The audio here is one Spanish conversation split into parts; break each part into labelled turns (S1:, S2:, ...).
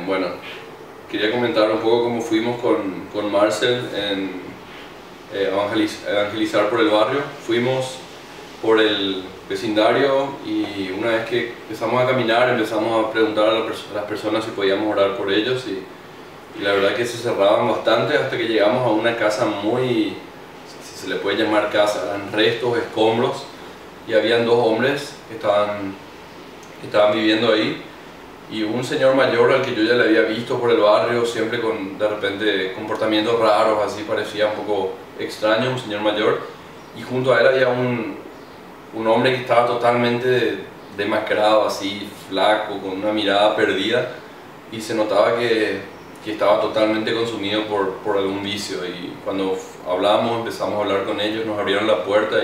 S1: Bueno, quería comentar un poco cómo fuimos con Marcel en evangelizar por el barrio. Fuimos por el vecindario y una vez que empezamos a caminar empezamos a preguntar a las personas si podíamos orar por ellos y la verdad que se cerraban bastante hasta que llegamos a una casa muy, si se le puede llamar casa, eran restos, escombros, y habían dos hombres que estaban viviendo ahí, y un señor mayor al que yo ya le había visto por el barrio, siempre con de repente comportamientos raros, así parecía un poco extraño, un señor mayor, y junto a él había un hombre que estaba totalmente demacrado, así flaco, con una mirada perdida, y se notaba que estaba totalmente consumido por algún vicio. Y cuando hablamos, empezamos a hablar con ellos, nos abrieron la puerta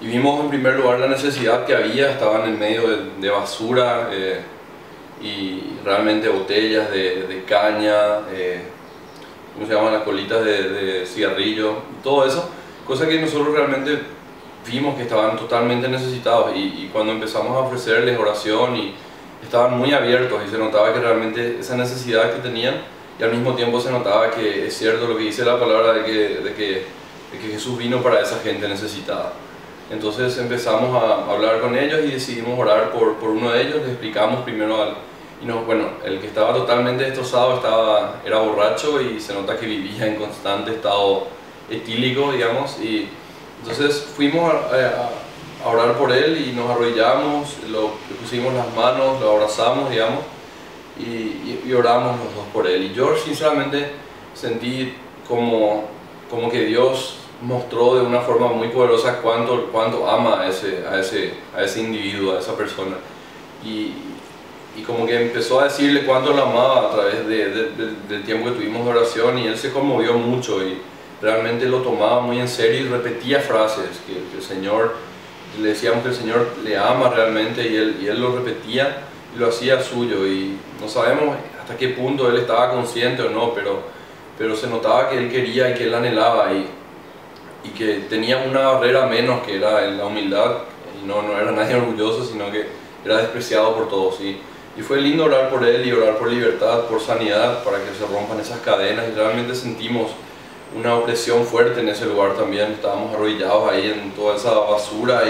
S1: y vimos en primer lugar la necesidad que había. Estaban en medio de basura y realmente botellas de caña, ¿cómo se llaman? Las colitas de cigarrillo, todo eso, cosa que nosotros realmente vimos que estaban totalmente necesitados, y cuando empezamos a ofrecerles oración y estaban muy abiertos y se notaba que realmente esa necesidad que tenían, y al mismo tiempo se notaba que es cierto lo que dice la palabra de que Jesús vino para esa gente necesitada. Entonces empezamos a hablar con ellos y decidimos orar por uno de ellos. Les explicamos primero bueno, el que estaba totalmente destrozado era borracho y se nota que vivía en constante estado etílico, digamos, y entonces fuimos a orar por él y nos arrodillamos, le pusimos las manos, lo abrazamos, digamos, y oramos los dos por él. Y yo sinceramente sentí como que Dios mostró de una forma muy poderosa cuánto ama a ese individuo, a esa persona. Y como que empezó a decirle cuánto lo amaba a través del tiempo que tuvimos de oración, y él se conmovió mucho y realmente lo tomaba muy en serio y repetía frases que el Señor, le decíamos que el Señor le ama realmente, y él lo repetía y lo hacía suyo. Y no sabemos hasta qué punto él estaba consciente o no, pero se notaba que él quería y que él anhelaba, y que tenía una barrera menos, que era la humildad, y no era nadie orgulloso, sino que era despreciado por todos. Y fue lindo orar por él y orar por libertad, por sanidad, para que se rompan esas cadenas, y realmente sentimos una opresión fuerte en ese lugar también. Estábamos arrodillados ahí en toda esa basura,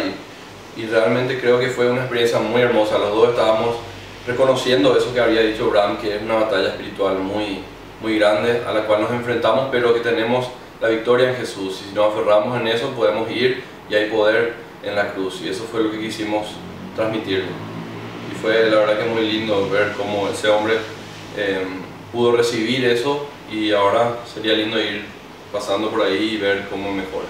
S1: y realmente creo que fue una experiencia muy hermosa. Los dos estábamos reconociendo eso que había dicho Bram, que es una batalla espiritual muy, muy grande a la cual nos enfrentamos, pero que tenemos la victoria en Jesús, y si nos aferramos en eso podemos ir, y hay poder en la cruz, y eso fue lo que quisimos transmitirle. Y fue la verdad que muy lindo ver cómo ese hombre pudo recibir eso, y ahora sería lindo ir pasando por ahí y ver cómo mejora.